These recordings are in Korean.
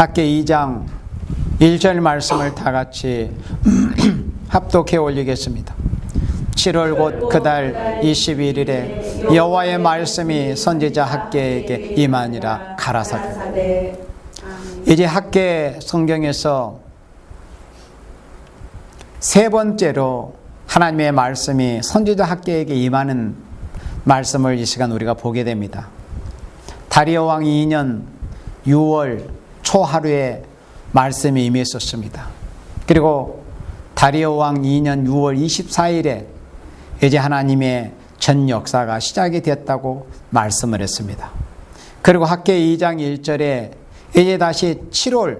학계 2장 1절 말씀을 다 같이 합독해 올리겠습니다. 7월 곧 그달 21일에 여호와의 말씀이 선지자 학계에게 임하니라 가라사대. 이제 학계 성경에서 세 번째로 하나님의 말씀이 선지자 학계에게 임하는 말씀을 이 시간 우리가 보게 됩니다. 다리오 왕 2년 6월 초하루에 말씀이 임했었습니다. 그리고 다리오 왕 2년 6월 24일에 이제 하나님의 전 역사가 시작이 되었다고 말씀을 했습니다. 그리고 학계 2장 1절에 이제 다시 7월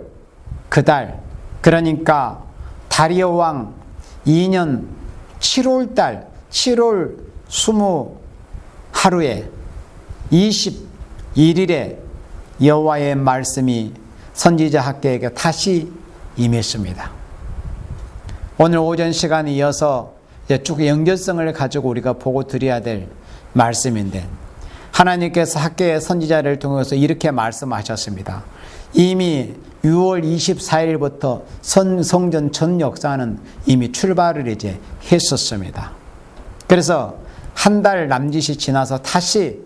그달, 그러니까 다리오 왕 2년 7월 달 7월 20하루에 21일에 여호와의 말씀이 선지자 학계에게 다시 임했습니다. 오늘 오전 시간에 이어서 쭉 연결성을 가지고 우리가 보고 드려야 될 말씀인데, 하나님께서 학계의 선지자를 통해서 이렇게 말씀하셨습니다. 이미 6월 24일부터 성전 전 역사는 이미 출발을 이제 했었습니다. 그래서 한 달 남짓이 지나서 다시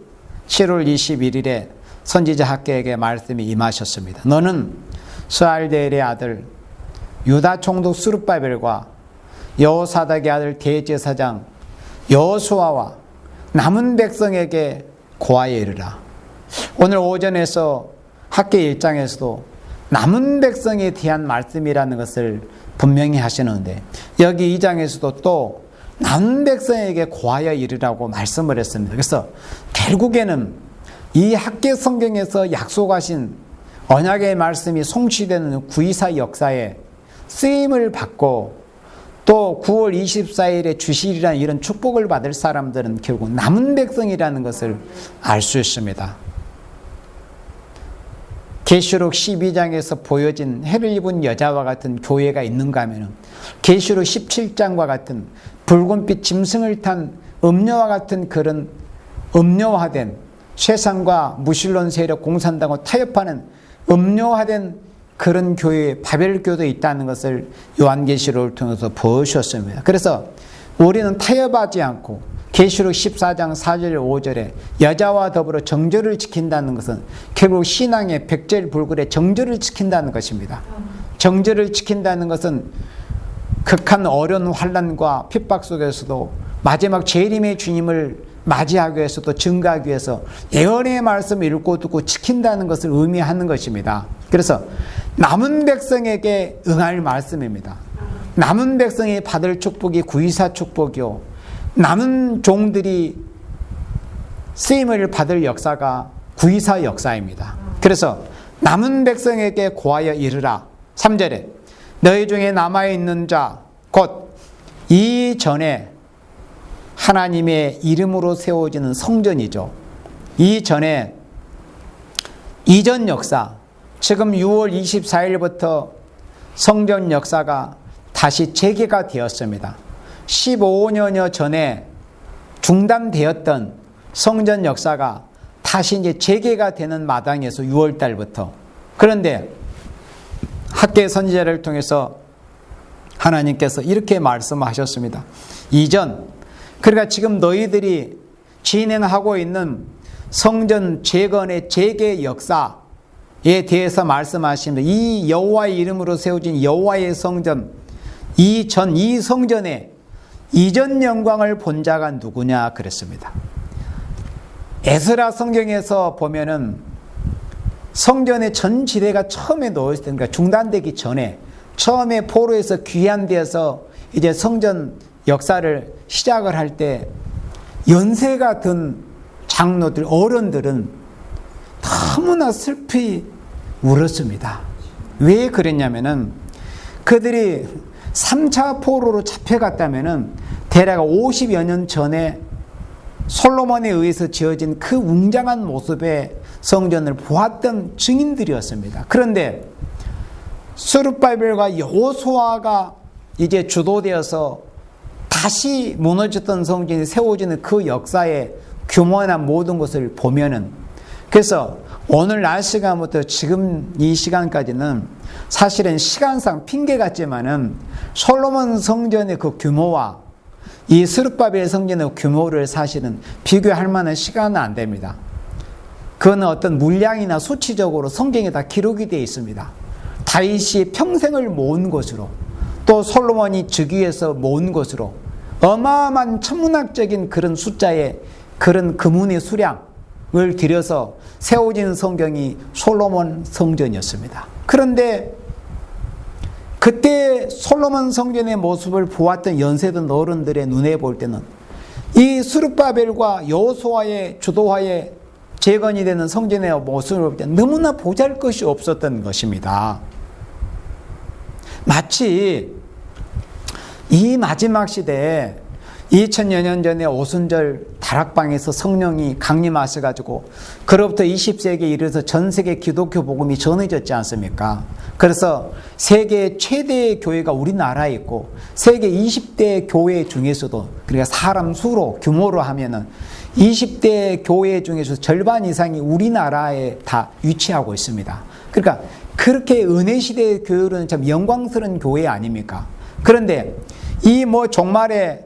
7월 21일에 선지자 학계에게 말씀이 임하셨습니다. 너는 스알데엘의 아들 유다 총독 스룹바벨과 여호사닥의 아들 대제사장 여호수아와 남은 백성에게 고하여 이르라. 오늘 오전에서 학계 1장에서도 남은 백성에 대한 말씀이라는 것을 분명히 하시는데, 여기 2장에서도 또 남은 백성에게 고하여 이르라고 말씀을 했습니다. 그래서 결국에는 이 학계 성경에서 약속하신 언약의 말씀이 성취되는 구이사 역사에 쓰임을 받고 또 9월 24일에 주실이라는 이런 축복을 받을 사람들은 결국 남은 백성이라는 것을 알 수 있습니다. 계시록 12장에서 보여진 해를 입은 여자와 같은 교회가 있는가 하면 계시록 17장과 같은 붉은빛 짐승을 탄 음녀와 같은 그런 음녀화된 세상과 무신론 세력 공산당과 타협하는 음녀화된 그런 교회 바벨교도 있다는 것을 요한계시록을 통해서 보여주셨습니다. 그래서 우리는 타협하지 않고 계시록 14장 4절 5절에 여자와 더불어 정절을 지킨다는 것은 결국 신앙의 백절불굴의 정절을 지킨다는 것입니다. 정절을 지킨다는 것은 극한 어려운 환난과 핍박 속에서도 마지막 재림의 주님을 맞이하기 위해서도 증거하기 위해서 예언의 말씀을 읽고 듣고 지킨다는 것을 의미하는 것입니다. 그래서 남은 백성에게 응할 말씀입니다. 남은 백성이 받을 축복이 구이사 축복이요, 남은 종들이 쓰임을 받을 역사가 구이사 역사입니다. 그래서 남은 백성에게 고하여 이르라. 3절에 너희 중에 남아있는 자 곧 이전에 하나님의 이름으로 세워지는 성전이죠. 이전 역사, 지금 6월 24일부터 성전 역사가 다시 재개가 되었습니다. 15년여 전에 중단되었던 성전 역사가 다시 이제 재개가 되는 마당에서 6월 달부터. 그런데 학계 선지자를 통해서 하나님께서 이렇게 말씀하셨습니다. 이전, 그러니까 지금 너희들이 진행하고 있는 성전 재건의 재개 역사에 대해서 말씀하십니다. 이 여호와의 이름으로 세워진 여호와의 성전, 이 성전의 이전 영광을 본 자가 누구냐 그랬습니다. 에스라 성경에서 보면은 성전의 전 지대가 처음에 놓였을 때, 그러니까 중단되기 전에 처음에 포로에서 귀환되어서 이제 성전 역사를 시작을 할 때 연세가 든 장로들, 어른들은 너무나 슬피 울었습니다. 왜 그랬냐면은 그들이 3차 포로로 잡혀갔다면은 대략 50여 년 전에 솔로몬에 의해서 지어진 그 웅장한 모습의 성전을 보았던 증인들이었습니다. 그런데 스룹바벨과 여호수아가 이제 주도되어서 다시 무너졌던 성전이 세워지는 그 역사의 규모나 모든 것을 보면은, 그래서 오늘 낮 시간부터 지금 이 시간까지는 사실은 시간상 핑계 같지만은 솔로몬 성전의 그 규모와 이 스룹바벨 성전의 규모를 사실은 비교할 만한 시간은 안 됩니다. 그건 어떤 물량이나 수치적으로 성경에 다 기록이 되어 있습니다. 다윗이 평생을 모은 것으로, 또 솔로몬이 즉위해서 모은 것으로 어마어마한 천문학적인 그런 숫자의 그런 금운의 수량을 들여서 세워진 성경이 솔로몬 성전이었습니다. 그런데 그때 솔로몬 성전의 모습을 보았던 연세든 어른들의 눈에 볼 때는 이 스룹바벨과 여호수아의 주도하에 재건이 되는 성전의 모습을 볼 때 너무나 보잘것이 없었던 것입니다. 마치 이 마지막 시대에 2000여 년 전에 오순절 다락방에서 성령이 강림하셔가지고 그로부터 20세기에 이르러서 전 세계 기독교 복음이 전해졌지 않습니까? 그래서 세계 최대의 교회가 우리나라에 있고 세계 20대 교회 중에서도, 그러니까 사람 수로 규모로 하면은 20대 교회 중에서 절반 이상이 우리나라에 다 위치하고 있습니다. 그러니까 그렇게 은혜 시대의 교회는 참 영광스러운 교회 아닙니까? 그런데 이 종말에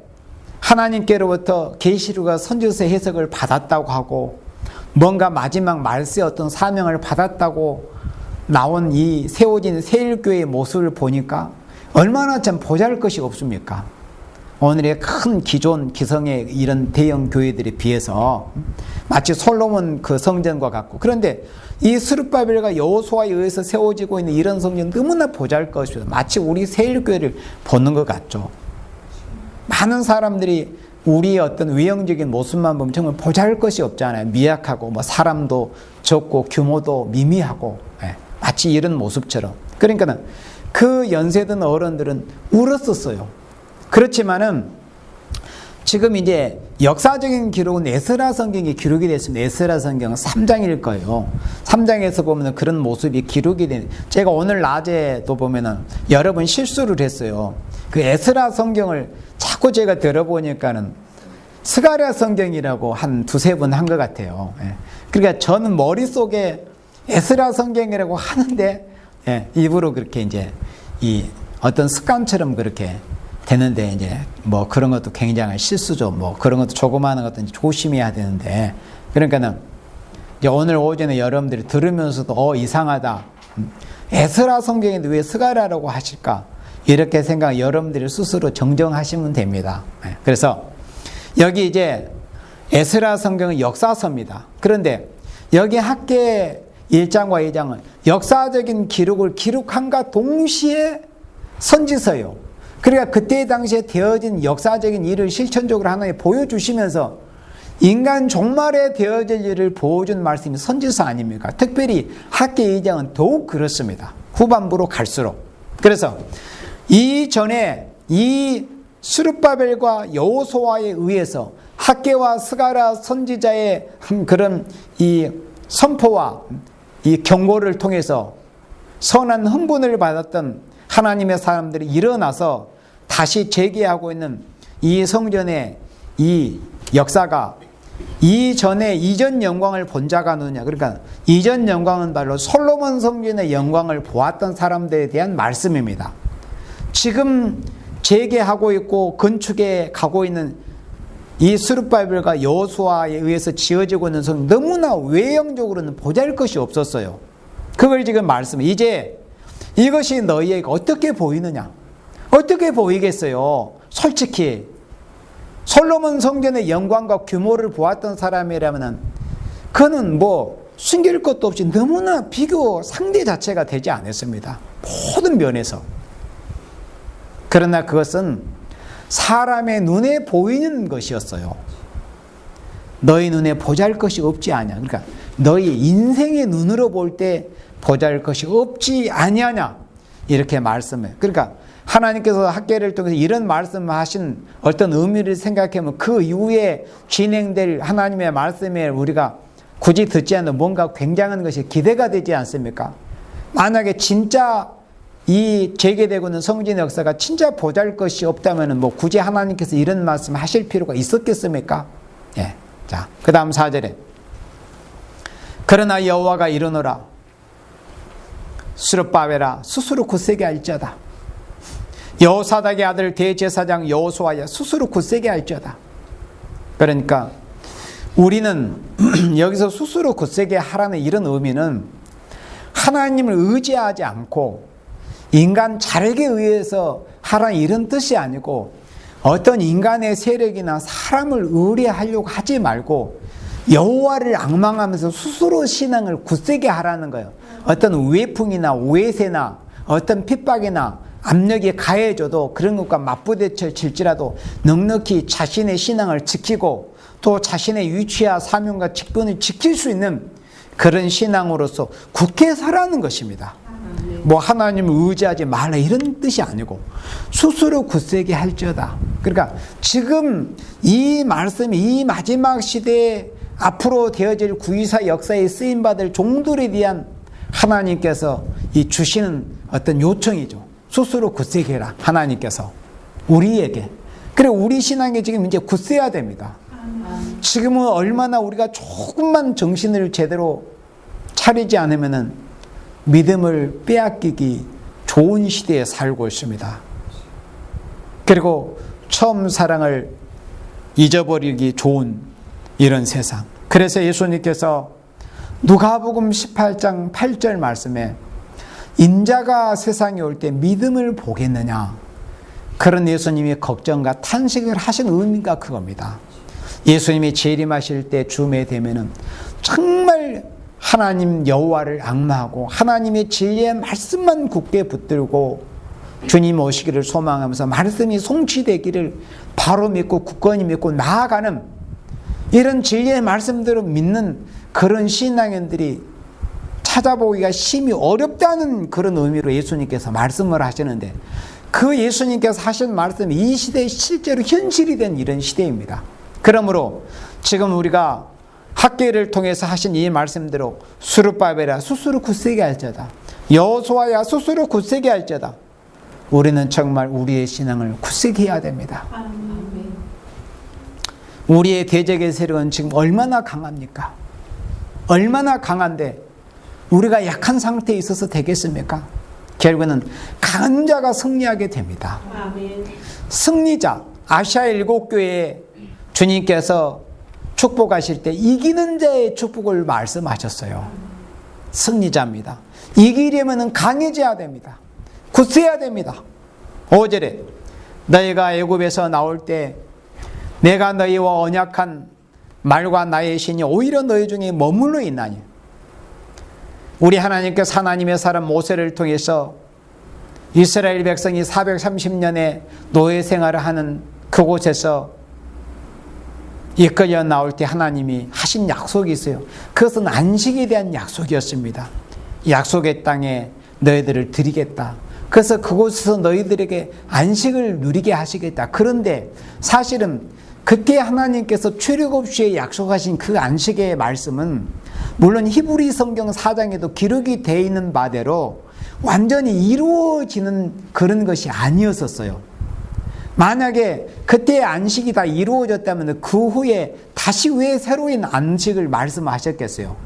하나님께로부터 계시록과 선지서 해석을 받았다고 하고 뭔가 마지막 말세의 어떤 사명을 받았다고 나온 이 세워진 세일교회의 모습을 보니까 얼마나 참 보잘것이 없습니까? 오늘의 큰 기존 기성의 이런 대형 교회들에 비해서 마치 솔로몬 그 성전과 같고, 그런데 이 스룹바벨과 여호수아에 의해서 세워지고 있는 이런 성전 너무나 보잘것이죠. 마치 우리 세일교회를 보는 것 같죠. 많은 사람들이 우리의 어떤 외형적인 모습만 보면 정말 보잘것이 없잖아요. 미약하고 사람도 적고 규모도 미미하고, 마치 이런 모습처럼. 그러니까 그 연세든 어른들은 울었었어요. 그렇지만은 지금 이제 역사적인 기록은 에스라 성경이 기록이 됐습니다. 에스라 성경은 3장일 거예요. 3장에서 보면 그런 모습이 기록이 된. 제가 오늘 낮에도 보면은 여러 번 실수를 했어요. 그 에스라 성경을 자꾸 제가 들어보니까는 스가랴 성경이라고 한 두세 번 한 것 같아요. 그러니까 저는 머릿속에 에스라 성경이라고 하는데 입으로 그렇게 이제 이 어떤 습관처럼 그렇게 되는데, 이제 그런 것도 굉장히 실수죠. 그런 것도 조그마한 것도 조심해야 되는데, 그러니까는 이제 오늘 오전에 여러분들이 들으면서도 이상하다. 에스라 성경인데 왜 스가랴라고 하실까? 이렇게 생각 여러분들이 스스로 정정하시면 됩니다. 그래서 여기 이제 에스라 성경은 역사서입니다. 그런데 여기 학계 1장과 2장은 역사적인 기록을 기록함과 동시에 선지서요. 그러니까 그때 당시에 되어진 역사적인 일을 실천적으로 하나님 보여주시면서 인간 종말에 되어질 일을 보여준 말씀이 선지서 아닙니까? 특별히 학계 2장은 더욱 그렇습니다. 후반부로 갈수록. 그래서 이전에 이 스룹바벨과 여호수아에 의해서 학계와 스가랴 선지자의 그런 이 선포와 이 경고를 통해서 선한 흥분을 받았던 하나님의 사람들이 일어나서 다시 재개하고 있는 이 성전의 이 역사가 이전에 이전 영광을 본 자가 누구냐? 그러니까 이전 영광은 바로 솔로몬 성전의 영광을 보았던 사람들에 대한 말씀입니다. 지금 재개하고 있고 건축에 가고 있는 이 스룹바벨과 여호수아에 의해서 지어지고 있는 성전, 너무나 외형적으로는 보잘것이 없었어요. 그걸 지금 이제 이것이 너희에게 어떻게 보이느냐? 어떻게 보이겠어요? 솔직히 솔로몬 성전의 영광과 규모를 보았던 사람이라면 그는 숨길 것도 없이 너무나 비교 상대 자체가 되지 않았습니다. 모든 면에서. 그러나 그것은 사람의 눈에 보이는 것이었어요. 너희 눈에 보잘것이 없지 아니냐. 그러니까 너희 인생의 눈으로 볼 때 보잘것이 없지 아니하냐. 이렇게 말씀해요. 그러니까 하나님께서 학계를 통해서 이런 말씀하신 어떤 의미를 생각하면 그 이후에 진행될 하나님의 말씀에 우리가 굳이 듣지 않는 뭔가 굉장한 것이 기대가 되지 않습니까? 만약에 진짜 이 재개되고 있는 성전의 역사가 진짜 보잘것이 없다면 굳이 하나님께서 이런 말씀 하실 필요가 있었겠습니까? 자, 그 다음 4절에 그러나 여호와가 이르노라. 스룹바벨아 스스로 굳세게 할지어다. 여호사닥의 아들 대제사장 여호수아야 스스로 굳세게 할지어다. 그러니까 우리는 여기서 스스로 굳세게 하라는 이런 의미는 하나님을 의지하지 않고 인간 자력에 의해서 하라는 이런 뜻이 아니고 어떤 인간의 세력이나 사람을 의뢰하려고 하지 말고 여호와를 앙망하면서 스스로 신앙을 굳세게 하라는 거예요. 어떤 외풍이나 외세나 어떤 핍박이나 압력이 가해져도 그런 것과 맞부딪힐지라도 넉넉히 자신의 신앙을 지키고 또 자신의 위치와 사명과 직분을 지킬 수 있는 그런 신앙으로서 굳게 살아가는 것입니다. 뭐 하나님을 의지하지 말라 이런 뜻이 아니고 스스로 굳세게 할지어다. 그러니까 지금 이 말씀이 이 마지막 시대에 앞으로 되어질 구유사 역사에 쓰임받을 종들에 대한 하나님께서 이 주시는 어떤 요청이죠. 스스로 굳세게 해라. 하나님께서 우리에게. 그리고 우리 신앙이 지금 이제 굳세야 됩니다. 지금은 얼마나 우리가 조금만 정신을 제대로 차리지 않으면은 믿음을 빼앗기기 좋은 시대에 살고 있습니다. 그리고 처음 사랑을 잊어버리기 좋은 이런 세상. 그래서 예수님께서 누가복음 18장 8절 말씀에 인자가 세상에 올 때 믿음을 보겠느냐, 그런 예수님이 걱정과 탄식을 하신 의미가 그겁니다. 예수님이 재림하실 때 즈음에 되면은 정말 하나님 여호와를 앙마하고 하나님의 진리의 말씀만 굳게 붙들고 주님 오시기를 소망하면서 말씀이 성취되기를 바로 믿고 굳건히 믿고 나아가는 이런 진리의 말씀대로 믿는 그런 신앙인들이 찾아보기가 심히 어렵다는 그런 의미로 예수님께서 말씀을 하시는데, 그 예수님께서 하신 말씀이 이 시대에 실제로 현실이 된 이런 시대입니다. 그러므로 지금 우리가 학계를 통해서 하신 이 말씀대로 스룹바벨아 스스로 굳세게 할지어다, 여호수아야 스스로 굳세게 할지어다. 우리는 정말 우리의 신앙을 굳세게 해야 됩니다. 우리의 대적의 세력은 지금 얼마나 강합니까? 얼마나 강한데 우리가 약한 상태에 있어서 되겠습니까? 결국은 강한 자가 승리하게 됩니다. 승리자, 아시아 7교회에 주님께서 축복하실 때 이기는 자의 축복을 말씀하셨어요. 승리자입니다. 이기려면 강해져야 됩니다. 굳세야 됩니다. 5절에 너희가 애굽에서 나올 때 내가 너희와 언약한 말과 나의 신이 오히려 너희 중에 머물러 있나니. 우리 하나님께서 하나님의 사람 모세를 통해서 이스라엘 백성이 430년의 노예 생활을 하는 그곳에서 이끌려 나올 때 하나님이 하신 약속이 있어요. 그것은 안식에 대한 약속이었습니다. 약속의 땅에 너희들을 드리겠다. 그래서 그곳에서 너희들에게 안식을 누리게 하시겠다. 그런데 사실은 그때 하나님께서 출애굽시에 약속하신 그 안식의 말씀은 물론 히브리 성경 4장에도 기록이 되어 있는 바대로 완전히 이루어지는 그런 것이 아니었었어요. 만약에 그때의 안식이 다 이루어졌다면 그 후에 다시 왜 새로운 안식을 말씀하셨겠어요?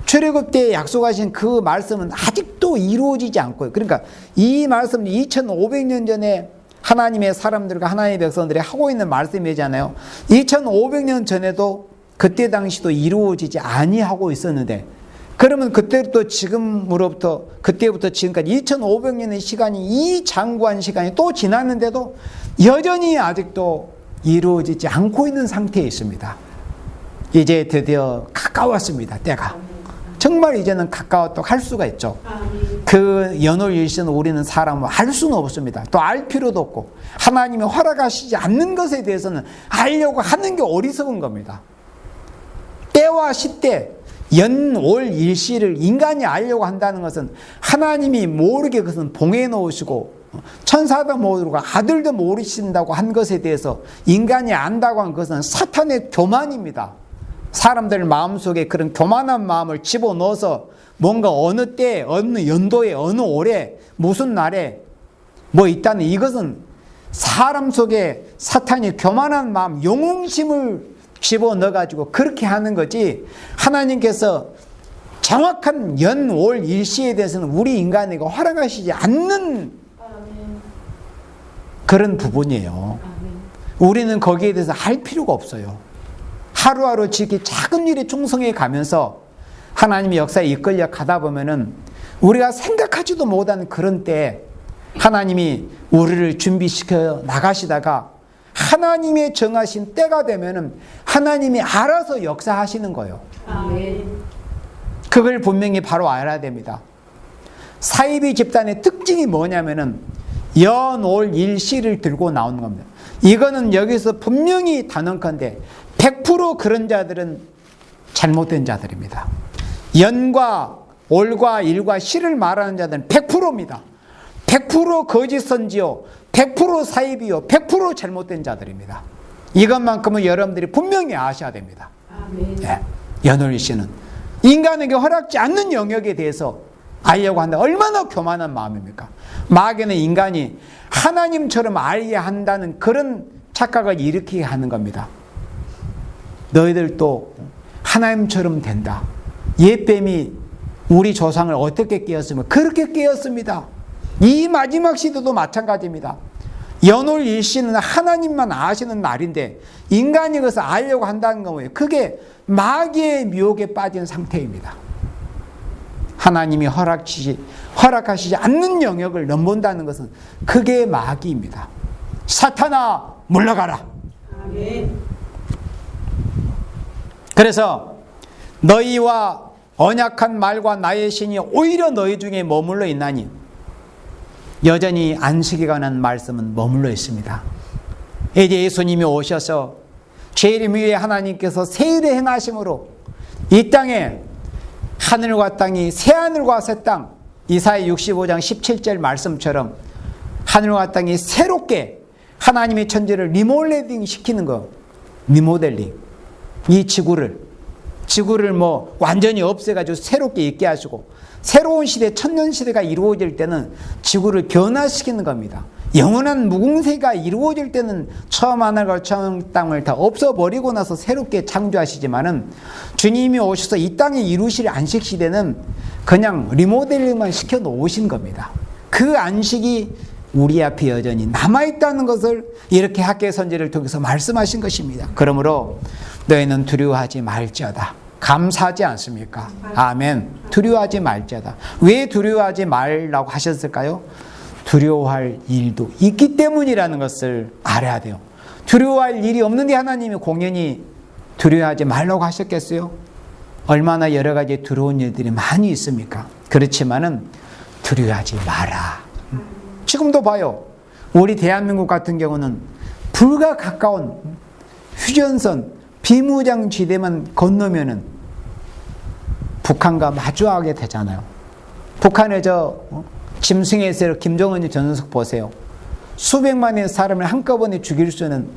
출애굽 때 약속하신 그 말씀은 아직도 이루어지지 않고요. 그러니까 이 말씀은 2500년 전에 하나님의 사람들과 하나님의 백성들이 하고 있는 말씀이잖아요. 2500년 전에도 그때 당시도 이루어지지 아니하고 있었는데, 그러면 그때부터 지금으로부터 그때부터 지금까지 2500년의 시간이, 이 장구한 시간이 또 지났는데도 여전히 아직도 이루어지지 않고 있는 상태에 있습니다. 이제 드디어 가까웠습니다. 때가 정말 이제는 가까웠다고 할 수가 있죠. 그 연월 일시는 우리는 사람은 알 수는 없습니다. 또 알 필요도 없고 하나님이 허락하시지 않는 것에 대해서는 알려고 하는 게 어리석은 겁니다. 때와 시대, 연, 월, 일시를 인간이 알려고 한다는 것은 하나님이 모르게 그것은 봉해 놓으시고 천사도 모르고 아들도 모르신다고 한 것에 대해서 인간이 안다고 한 것은 사탄의 교만입니다. 사람들 마음속에 그런 교만한 마음을 집어넣어서 뭔가 어느 때, 어느 연도에, 어느 월에, 무슨 날에 뭐 있다는, 이것은 사람 속에 사탄이 교만한 마음, 영웅심을 집어넣어가지고 그렇게 하는 거지, 하나님께서 정확한 연, 월, 일시에 대해서는 우리 인간에게 허락하시지 않는 그런 부분이에요. 우리는 거기에 대해서 할 필요가 없어요. 하루하루 지키 작은 일에 충성해 가면서 하나님의 역사에 이끌려 가다 보면은 우리가 생각하지도 못한 그런 때에 하나님이 우리를 준비시켜 나가시다가 하나님의 정하신 때가 되면은 하나님이 알아서 역사하시는 거예요. 그걸 분명히 바로 알아야 됩니다. 사이비 집단의 특징이 뭐냐면은 연, 월, 일시를 들고 나오는 겁니다. 이거는 여기서 분명히 단언컨대 100% 그런 자들은 잘못된 자들입니다. 연과 월과 일과 시를 말하는 자들은 100%입니다. 100% 거짓 선지요, 100% 사입이요, 100% 잘못된 자들입니다. 이것만큼은 여러분들이 분명히 아셔야 됩니다. 네. 연월 씨는 인간에게 허락지 않는 영역에 대해서 알려고 한다. 얼마나 교만한 마음입니까? 마귀는 인간이 하나님처럼 알게 한다는 그런 착각을 일으키게 하는 겁니다. 너희들도 하나님처럼 된다. 옛뱀이 우리 조상을 어떻게 깨었으면 그렇게 깨었습니다. 이 마지막 시대도 마찬가지입니다. 연월 일시는 하나님만 아시는 날인데 인간이 그것을 알려고 한다는 거예요. 그게 마귀의 유혹에 빠진 상태입니다. 하나님이 허락하시지 않는 영역을 넘본다는 것은 그게 마귀입니다. 사탄아 물러가라. 그래서 너희와 언약한 말과 나의 신이 오히려 너희 중에 머물러 있나니 여전히 안식에 관한 말씀은 머물러 있습니다. 이제 예수님이 오셔서 재림 위에 하나님께서 새 일을 행하심으로 이 땅에 하늘과 땅이 새하늘과 새 땅, 이사야 65장 17절 말씀처럼 하늘과 땅이 새롭게 하나님의 천지를 리모델링 시키는 거, 리모델링. 이 지구를 완전히 없애가지고 새롭게 있게 하시고 새로운 시대, 천년 시대가 이루어질 때는 지구를 변화시키는 겁니다. 영원한 무궁세가 이루어질 때는 처음 하늘과 처음 땅을 다 없어버리고 나서 새롭게 창조하시지만은 주님이 오셔서 이 땅에 이루실 안식 시대는 그냥 리모델링만 시켜 놓으신 겁니다. 그 안식이 우리 앞에 여전히 남아있다는 것을 이렇게 학계 선지를 통해서 말씀하신 것입니다. 그러므로 너희는 두려워하지 말지어다. 감사하지 않습니까? 아멘. 두려워하지 말지어다. 왜 두려워하지 말라고 하셨을까요? 두려워할 일도 있기 때문이라는 것을 알아야 돼요. 두려워할 일이 없는데 하나님이 공연히 두려워하지 말라고 하셨겠어요? 얼마나 여러 가지 두려운 일들이 많이 있습니까? 그렇지만은 두려워하지 마라. 지금도 봐요. 우리 대한민국 같은 경우는 불과 가까운 휴전선, 비무장지대만 건너면은 북한과 마주하게 되잖아요. 북한의 짐승에서 김정은의 전속 보세요. 수백만의 사람을 한꺼번에 죽일 수 있는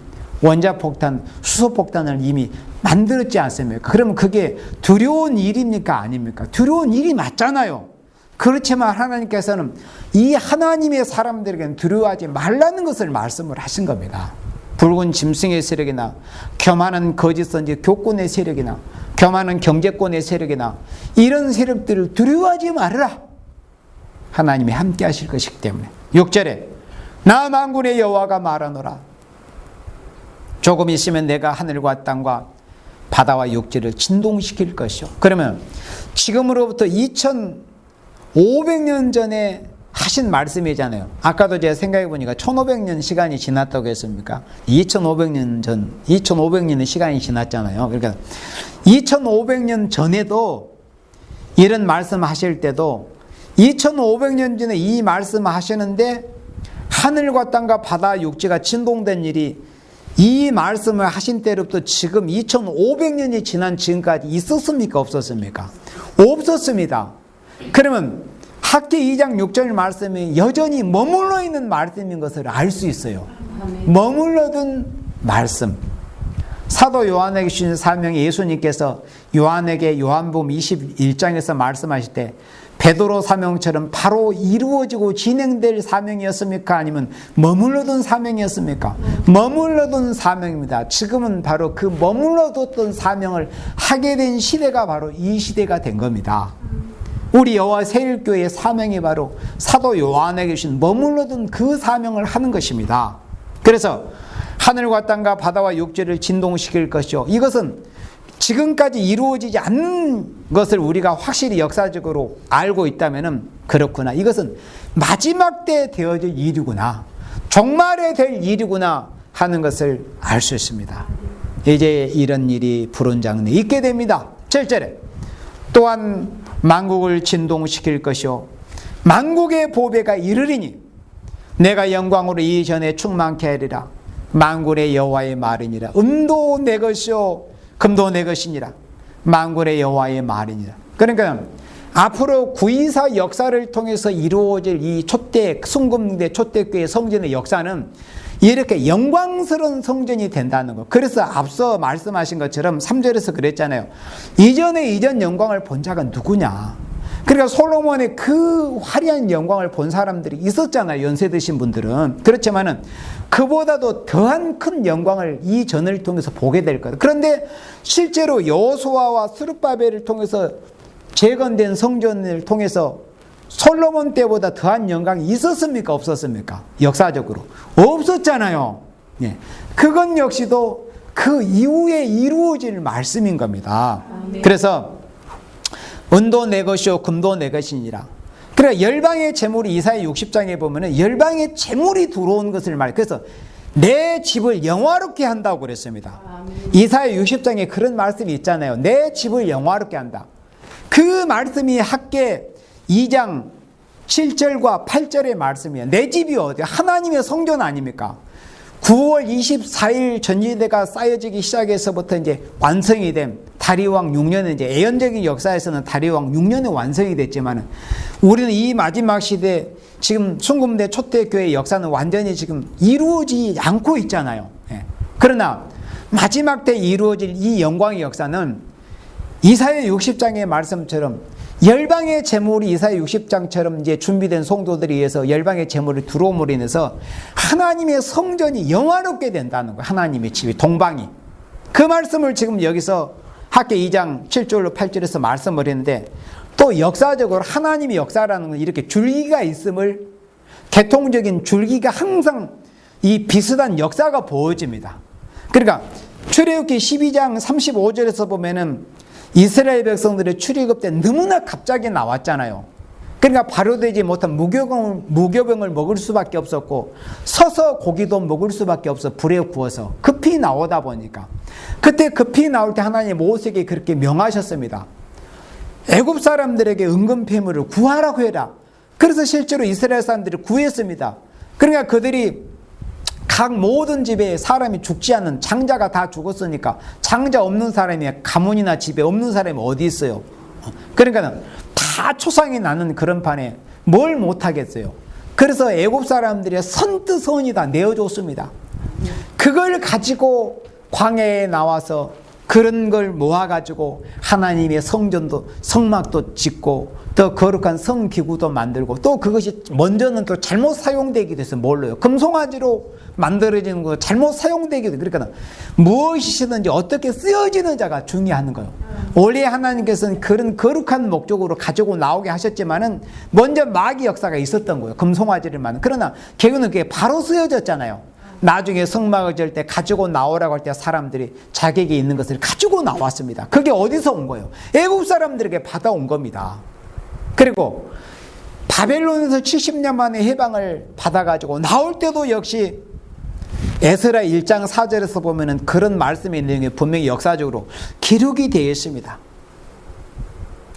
원자폭탄, 수소폭탄을 이미 만들었지 않습니까? 그러면 그게 두려운 일입니까? 아닙니까? 두려운 일이 맞잖아요. 그렇지만 하나님께서는 이 하나님의 사람들에게는 두려워하지 말라는 것을 말씀을 하신 겁니다. 붉은 짐승의 세력이나 교만한 거짓 선지 교권의 세력이나 교만한 경제권의 세력이나 이런 세력들을 두려워하지 말아라. 하나님이 함께 하실 것이기 때문에. 6절에 나 만군의 여호와가 말하노라. 조금 있으면 내가 하늘과 땅과 바다와 육지를 진동시킬 것이요. 그러면 지금으로부터 2500년 전에 하신 말씀이잖아요. 아까도 제가 생각해 보니까 1500년 시간이 지났다고 했습니까? 2500년의 시간이 지났잖아요. 그러니까 2500년 전에도 이런 말씀 하실 때도 2500년 전에 이 말씀 하시는데 하늘과 땅과 바다 육지가 진동된 일이 이 말씀을 하신 때로부터 지금 2500년이 지난 지금까지 있었습니까? 없었습니까? 없었습니다. 그러면 학계 2장 6절 말씀이 여전히 머물러 있는 말씀인 것을 알 수 있어요. 머물러둔 말씀. 사도 요한에게 주신 사명이 예수님께서 요한에게 요한복음 21장에서 말씀하실 때 베드로 사명처럼 바로 이루어지고 진행될 사명이었습니까? 아니면 머물러둔 사명이었습니까? 머물러둔 사명입니다. 지금은 바로 그 머물러뒀던 사명을 하게 된 시대가 바로 이 시대가 된 겁니다. 우리 여호와 세일교회의 사명이 바로 사도 요한에게 주신 머물러둔 그 사명을 하는 것입니다. 그래서 하늘과 땅과 바다와 육지를 진동시킬 것이요, 이것은 지금까지 이루어지지 않는 것을 우리가 확실히 역사적으로 알고 있다면 그렇구나, 이것은 마지막 때 되어질 일이구나, 종말에 될 일이구나 하는 것을 알 수 있습니다. 이제 이런 일이 불온장래 있게 됩니다. 7절에 또한 만국을 진동시킬 것이요 만국의 보배가 이르리니 내가 영광으로 이전에 충만케 하리라. 만군의 여호와의 말이니라. 은도 내 것이요 금도 내 것이니라. 만군의 여호와의 말이니라. 그러니까 앞으로 구이사 역사를 통해서 이루어질 이 초대 순금대 초대교회 성전의 역사는 이렇게 영광스러운 성전이 된다는 것. 그래서 앞서 말씀하신 것처럼 3절에서 그랬잖아요. 이전 영광을 본 자가 누구냐. 그러니까 솔로몬의 그 화려한 영광을 본 사람들이 있었잖아요. 연세 드신 분들은. 그렇지만은 그보다도 더한 큰 영광을 이 전을 통해서 보게 될 거예요. 그런데 실제로 여호수아와 스룹바벨을 통해서 재건된 성전을 통해서 솔로몬 때보다 더한 영광이 있었습니까? 없었습니까? 역사적으로 없었잖아요. 예. 그건 역시도 그 이후에 이루어질 말씀인 겁니다. 그래서 은도 내 것이요 금도 내 것이니라. 그러니까 열방의 재물이 이사야 60장에 보면은 열방의 재물이 들어온 것을 말. 그래서 내 집을 영화롭게 한다고 그랬습니다. 이사야 60장에 그런 말씀이 있잖아요. 내 집을 영화롭게 한다. 그 말씀이 학계 2장 7절과 8절의 말씀이에요. 내 집이 어디야? 하나님의 성전 아닙니까? 9월 24일 전지대가 쌓여지기 시작해서부터 이제 완성이 된 다리왕 6년에 이제 예언적인 역사에서는 다리왕 6년에 완성이 됐지만은 우리는 이 마지막 시대 지금 순금대 초대교회 역사는 완전히 지금 이루어지지 않고 있잖아요. 예. 그러나 마지막 때 이루어질 이 영광의 역사는 이사야 60장의 말씀처럼 열방의 재물이 이사야 60장처럼 이제 준비된 성도들에 의해서 열방의 재물이 들어옴으로 인해서 하나님의 성전이 영화롭게 된다는 거예요. 하나님의 집이, 동방이. 그 말씀을 지금 여기서 학계 2장 7절로 8절에서 말씀을 했는데, 또 역사적으로 하나님의 역사라는 건 이렇게 줄기가 있음을, 개통적인 줄기가 항상 이 비슷한 역사가 보여집니다. 그러니까 출애굽기 12장 35절에서 보면은 이스라엘 백성들의 출애굽 때 너무나 갑자기 나왔잖아요. 그러니까 발효되지 못한 무교병을 먹을 수밖에 없었고, 서서 고기도 먹을 수밖에 없어. 불에 구워서 급히 나오다 보니까 그때 급히 나올 때 하나님 모세에게 그렇게 명하셨습니다. 애굽 사람들에게 은금폐물을 구하라고 해라. 그래서 실제로 이스라엘 사람들이 구했습니다. 그러니까 그들이 각 모든 집에 사람이 죽지 않는, 장자가 다 죽었으니까 장자 없는 사람이 가문이나 집에 없는 사람이 어디 있어요. 그러니까 다 초상이 나는 그런 판에 뭘 못하겠어요. 그래서 애굽 사람들이 선뜻 선이 다 내어줬습니다. 그걸 가지고 광야에 나와서 그런 걸 모아가지고 하나님의 성전도, 성막도 짓고 더 거룩한 성기구도 만들고, 또 그것이 먼저는 또 잘못 사용되기도 해서 몰라요. 금송아지로 만들어지는 거 잘못 사용되기도. 그러니까 무엇이든지 어떻게 쓰여지는 자가 중요한 거예요. 원래 하나님께서는 그런 거룩한 목적으로 가지고 나오게 하셨지만은 먼저 마귀 역사가 있었던 거예요. 금송아지를 만든. 그러나 결국은 그게 바로 쓰여졌잖아요. 나중에 성막을 질 때 가지고 나오라고 할 때 사람들이 자격이 있는 것을 가지고 나왔습니다. 그게 어디서 온 거예요? 애굽 사람들에게 받아온 겁니다. 그리고 바벨론에서 70년 만에 해방을 받아가지고 나올 때도 역시 에스라 1장 4절에서 보면은 그런 말씀의 내용이 분명히 역사적으로 기록이 되어 있습니다.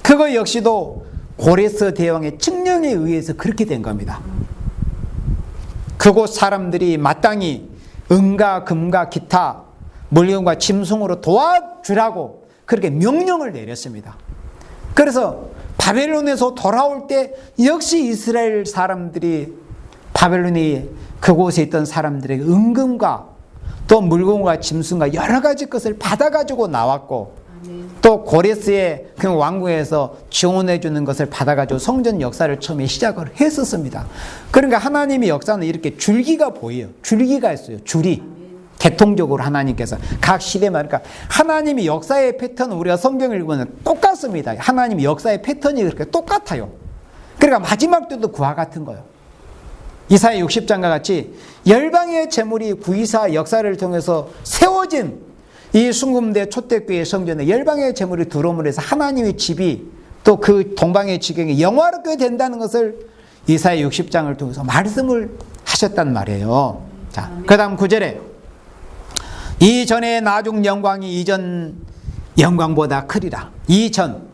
그거 역시도 고레스 대왕의 칙령에 의해서 그렇게 된 겁니다. 그곳 사람들이 마땅히 은과 금과 기타 물건과 짐승으로 도와주라고 그렇게 명령을 내렸습니다. 그래서 바벨론에서 돌아올 때 역시 이스라엘 사람들이 바벨론이 그곳에 있던 사람들에게 은금과 또 물건과 짐승과 여러 가지 것을 받아가지고 나왔고, 또 고레스의 그 왕궁에서 지원해 주는 것을 받아가지고 성전 역사를 처음에 시작을 했었습니다. 그러니까 하나님의 역사는 이렇게 줄기가 보여요. 줄기가 있어요. 줄이. 대통적으로 하나님께서 각 시대마다, 그러니까 하나님의 역사의 패턴은 우리가 성경을 읽으면 똑같습니다. 하나님의 역사의 패턴이 그렇게 똑같아요. 그러니까 마지막 때도 그와 같은 거예요. 이사야 60장과 같이 열방의 제물이 구이사 역사를 통해서 세워진 이 순금대 초대교회 성전에 열방의 제물이 들어옴으로 해서 하나님의 집이 또 그 동방의 지경이 영화롭게 된다는 것을 이사야 60장을 통해서 말씀을 하셨단 말이에요. 자, 그 다음 9절에 이전의 나중 영광이 이전 영광보다 크리라. 이전,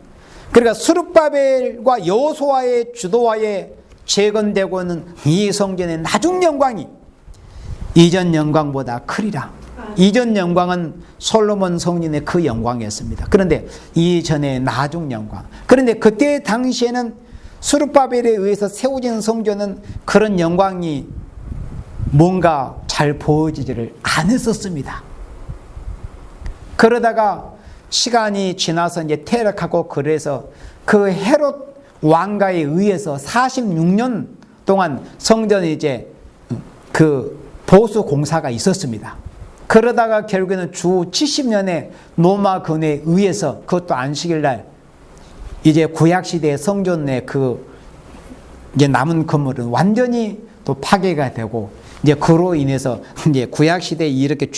그러니까 스룹바벨과 여호수아의 주도하에 재건되고는 이 성전의 나중 영광이 이전 영광보다 크리라. 이전 영광은 솔로몬 성전의 그 영광이었습니다. 그런데 이전의 나중 영광, 그런데 그때 당시에는 스룹바벨에 의해서 세워진 성전은 그런 영광이 뭔가 잘 보여지지를 않았었습니다. 그러다가 시간이 지나서 이제 퇴락하고, 그래서 그 헤롯 왕가에 의해서 46년 동안 성전에 이제 그 보수 공사가 있었습니다. 그러다가 결국에는 주 70년에 로마 근에 의해서, 그것도 안식일 날 이제 구약 시대의 성전의 그 이제 남은 건물은 완전히 또 파괴가 되고, 이제 그로 인해서 이제 구약 시대에 이렇게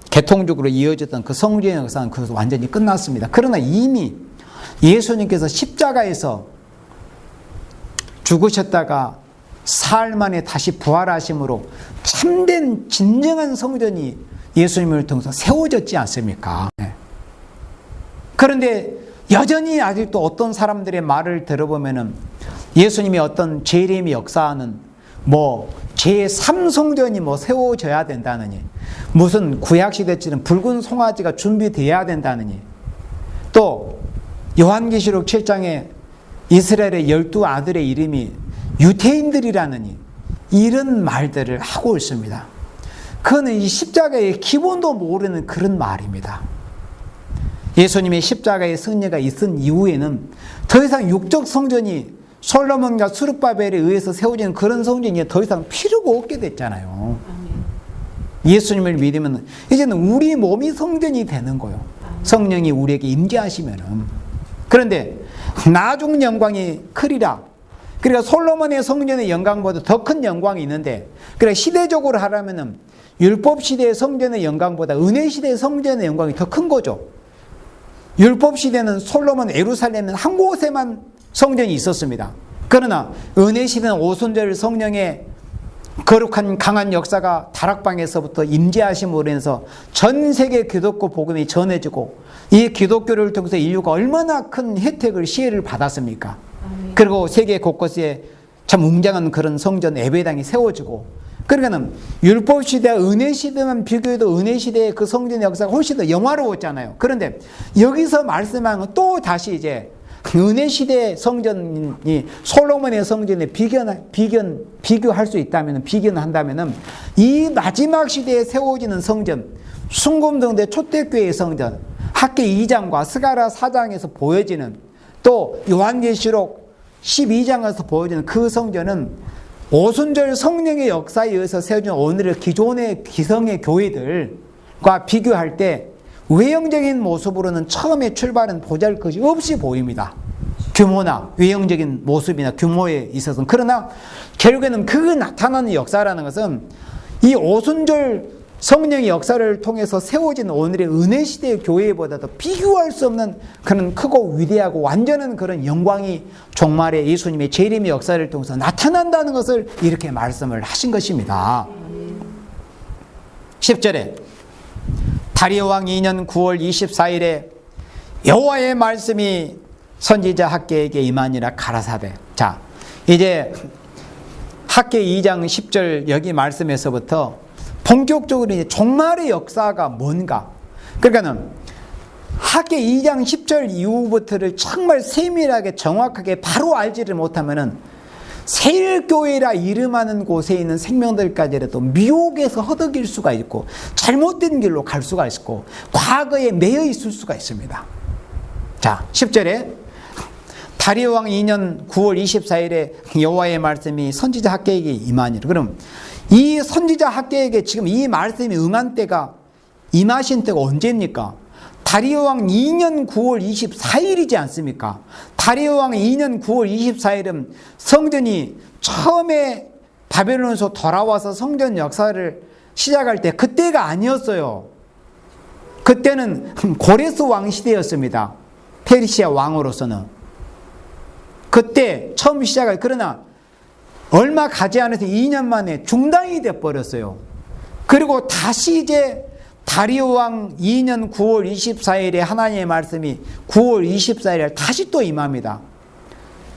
개통적으로 이어졌던 그 성전의 역사는 그것도 완전히 끝났습니다. 그러나 이미 예수님께서 십자가에서 죽으셨다가 사흘 만에 다시 부활하심으로 참된 진정한 성전이 예수님을 통해서 세워졌지 않습니까? 네. 그런데 여전히 아직도 어떤 사람들의 말을 들어보면은 예수님이 어떤 재림의 역사는 뭐 제3성전이 뭐 세워져야 된다느니, 무슨 구약시대처럼 붉은 송아지가 준비되어야 된다느니, 또 요한계시록 7장에 이스라엘의 12아들의 이름이 유태인들이라느니, 이런 말들을 하고 있습니다. 그거는 이 십자가의 기본도 모르는 그런 말입니다. 예수님의 십자가의 승리가 있은 이후에는 더 이상 육적 성전이 솔로몬과 스룹바벨에 의해서 세워진 그런 성전이 더 이상 필요가 없게 됐잖아요. 예수님을 믿으면 이제는 우리 몸이 성전이 되는 거예요. 성령이 우리에게 임재하시면은. 그런데 나중 영광이 크리라. 그러니까 솔로몬의 성전의 영광보다 더 큰 영광이 있는데, 그러니까 시대적으로 하라면은 율법 시대의 성전의 영광보다 은혜 시대의 성전의 영광이 더 큰 거죠. 율법 시대는 솔로몬 예루살렘은 한 곳에만 성전이 있었습니다. 그러나 은혜 시대는 오순절 성령의 거룩한 강한 역사가 다락방에서부터 임재하심으로 인해서 전 세계 기독교 복음이 전해지고, 이 기독교를 통해서 인류가 얼마나 큰 혜택을 시혜를 받았습니까? 그리고 세계 곳곳에 참 웅장한 그런 성전 예배당이 세워지고, 그러니까는 율법 시대와 은혜 시대만 비교해도 은혜 시대의 그 성전의 역사가 훨씬 더 영화로웠잖아요. 그런데 여기서 말씀하는 건 또 다시 이제 은혜 시대의 성전이 솔로몬의 성전에 비교할 수 있다면, 비교한다면은 이 마지막 시대에 세워지는 성전, 순금동대 초대교회의 성전, 학개 2장과 스가랴 4장에서 보여지는, 또 요한계시록 12장에서 보여지는 그 성전은 오순절 성령의 역사에 의해서 세워진 오늘의 기존의 기성의 교회들과 비교할 때 외형적인 모습으로는 처음에 출발은 보잘것이 없이 보입니다. 규모나 외형적인 모습이나 규모에 있어서는. 그러나 결국에는 그 나타나는 역사라는 것은 이 오순절 성령의 역사를 통해서 세워진 오늘의 은혜시대의 교회보다도 비교할 수 없는 그런 크고 위대하고 완전한 그런 영광이 종말의 예수님의 재림의 역사를 통해서 나타난다는 것을 이렇게 말씀을 하신 것입니다. 10절에 다리오 왕 2년 9월 24일에 여호와의 말씀이 선지자 학개에게 임하니라 가라사대. 자, 이제 학개 2장 10절 여기 말씀에서부터 본격적으로 이제 종말의 역사가 뭔가. 그러니까는 학개 2장 10절 이후부터를 정말 세밀하게 정확하게 바로 알지를 못하면은 세일교회라 이름하는 곳에 있는 생명들까지라도 미혹에서 허덕일 수가 있고, 잘못된 길로 갈 수가 있고, 과거에 매여 있을 수가 있습니다. 자, 10절에 다리오왕 2년 9월 24일에 여호와의 말씀이 선지자 학개에게 임하니라. 그럼 이 선지자 학개에게 지금 이 말씀이 응한 때가 임하신 때가 언제입니까? 다리오왕 2년 9월 24일이지 않습니까? 다리오왕 2년 9월 24일은 성전이 처음에 바벨론에서 돌아와서 성전 역사를 시작할 때 그때가 아니었어요. 그때는 고레스 왕 시대였습니다. 페르시아 왕으로서는. 그때 처음 시작할, 그러나 얼마 가지 않아서 2년 만에 중단이 되어버렸어요. 그리고 다시 이제 다리오왕 2년 9월 24일에 하나님의 말씀이 9월 24일에 다시 또 임합니다.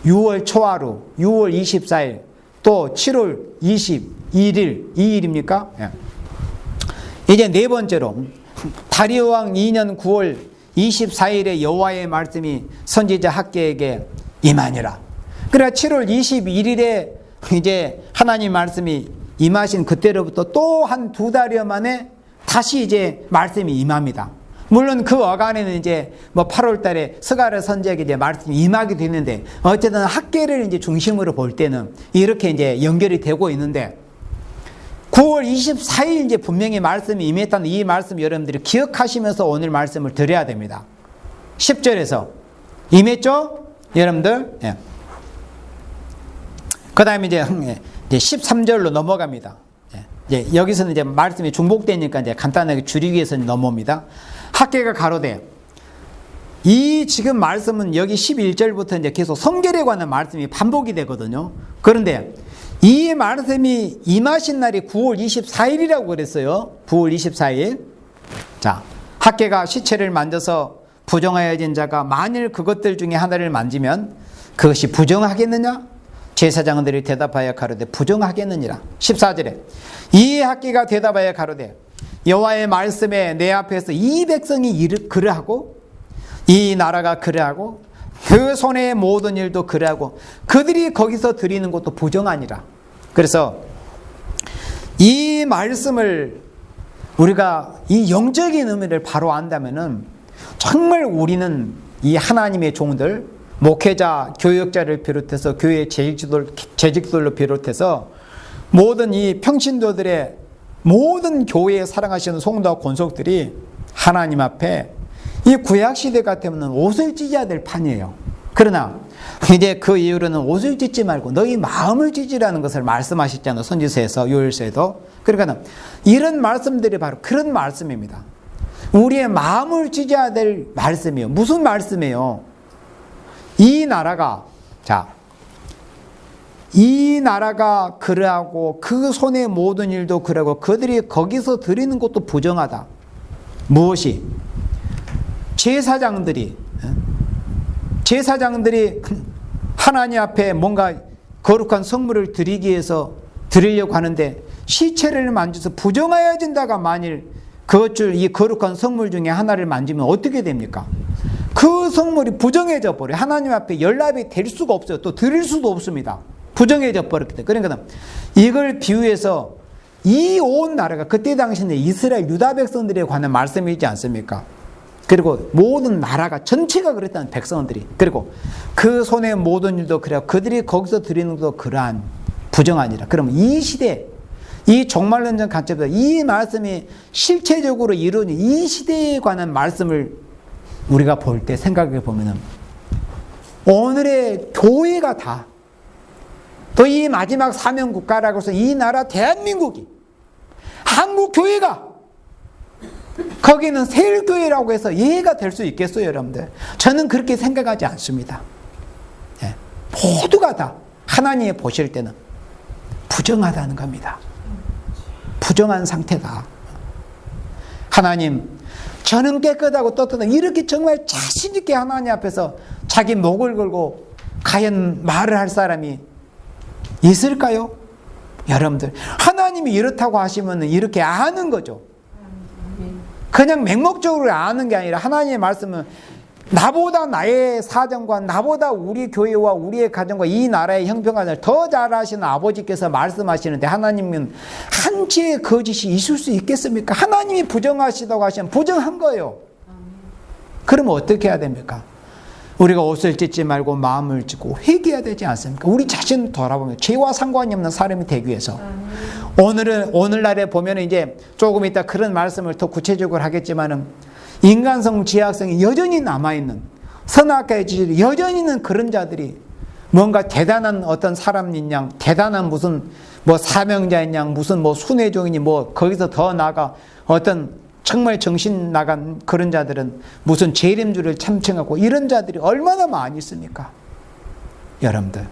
6월 초하루, 6월 24일, 또 7월 21일, 2일입니까? 예. 이제 네 번째로 다리오왕 2년 9월 24일에 여호와의 말씀이 선지자 학개에게 임하니라. 그러나 7월 21일에 이제 하나님 말씀이 임하신 그때로부터 또 한 2달여 만에 다시 이제 말씀이 임합니다. 물론 그 어간에는 이제 뭐 8월 달에 스가랴 선지자에게 이제 말씀이 임하기도 했는데 어쨌든 학개를 이제 중심으로 볼 때는 이렇게 이제 연결이 되고 있는데 9월 24일 이제 분명히 말씀이 임했다는 이 말씀 여러분들이 기억하시면서 오늘 말씀을 드려야 됩니다. 10절에서 임했죠? 여러분들? 예. 그 다음에 이제 13절로 넘어갑니다. 예. 여기서는 이제 말씀이 중복되니까 이제 간단하게 줄이기 위해서 넘어옵니다. 학개가 가로되, 이 지금 말씀은 여기 11절부터 이제 계속 성결에 관한 말씀이 반복이 되거든요. 그런데 이 말씀이 임하신 날이 9월 24일이라고 그랬어요. 9월 24일. 자, 학개가 시체를 만져서 부정하여진 자가 만일 그것들 중에 하나를 만지면 그것이 부정하겠느냐? 제사장들이 대답하여 가로되 부정하겠느니라. 14절에 이 학개가 대답하여 가로되 여호와의 말씀에 내 앞에서 이 백성이 그러하고 이 나라가 그러하고 그 손의 모든 일도 그러하고 그들이 거기서 드리는 것도 부정하니라. 그래서 이 말씀을 우리가 이 영적인 의미를 바로 안다면은 정말 우리는 이 하나님의 종들, 목회자, 교역자를 비롯해서 교회 재직들로 비롯해서 모든 이 평신도들의 모든 교회에 사랑하시는 성도와 권속들이 하나님 앞에 이 구약시대 같으면 옷을 찢어야 될 판이에요. 그러나 이제 그 이후로는 옷을 찢지 말고 너희 마음을 찢으라는 것을 말씀하셨잖아요. 선지서에서, 요엘서에도. 그러니까 이런 말씀들이 바로 그런 말씀입니다. 우리의 마음을 찢어야 될 말씀이에요. 무슨 말씀이에요? 이 나라가, 자, 이 나라가 그러하고 그 손의 모든 일도 그러하고 그들이 거기서 드리는 것도 부정하다. 무엇이? 제사장들이 하나님 앞에 뭔가 거룩한 성물을 드리기 위해서 드리려고 하는데 시체를 만져서 부정하여진다가 만일 이 거룩한 성물 중에 하나를 만지면 어떻게 됩니까? 그 성물이 부정해져 버려요. 하나님 앞에 연락이 될 수가 없어요. 또 드릴 수도 없습니다. 부정해져 버렸기 때문에. 그러니까 이걸 비유해서 이 온 나라가 그때 당시에 이스라엘 유다 백성들에 관한 말씀이지 않습니까? 그리고 모든 나라가 전체가 그랬다는 백성들이. 그리고 그 손의 모든 일도 그래요. 그들이 거기서 드리는 것도 그러한 부정하니라. 그러면 이 시대, 이 종말론전 관점에서 이 말씀이 실체적으로 이루어진 이 시대에 관한 말씀을 우리가 볼 때 생각해 보면은 오늘의 교회가 다 또 이 마지막 사명 국가라고 해서 이 나라 대한민국이 한국 교회가 거기는 세일교회라고 해서 이해가 될 수 있겠어요, 여러분들? 저는 그렇게 생각하지 않습니다. 예. 모두가 다 하나님이 보실 때는 부정하다는 겁니다. 부정한 상태다. 하나님, 저는 깨끗하고 떳떳하다. 이렇게 정말 자신있게 하나님 앞에서 자기 목을 걸고 과연 말을 할 사람이 있을까요? 여러분들, 하나님이 이렇다고 하시면 이렇게 아는 거죠. 그냥 맹목적으로 아는 게 아니라 하나님의 말씀은 나보다 나의 사정과 나보다 우리 교회와 우리의 가정과 이 나라의 형편을 더 잘 아시는 아버지께서 말씀하시는데 하나님은 한치의 거짓이 있을 수 있겠습니까? 하나님이 부정하시다고 하시면 부정한 거예요. 그러면 어떻게 해야 됩니까? 우리가 옷을 찢지 말고 마음을 찢고 회개해야 되지 않습니까? 우리 자신을 돌아보면 죄와 상관이 없는 사람이 되기 위해서. 오늘날에 보면 이제 조금 이따 그런 말씀을 더 구체적으로 하겠지만은 인간성, 지향성이 여전히 남아있는, 선악과의 지질이 여전히 있는 그런 자들이 뭔가 대단한 어떤 사람인 양, 대단한 무슨 뭐 사명자인 양, 무슨 뭐 순회종이니 뭐 거기서 더 나아가 어떤 정말 정신 나간 그런 자들은 무슨 재림주를 참칭하고 이런 자들이 얼마나 많이 있습니까? 여러분들,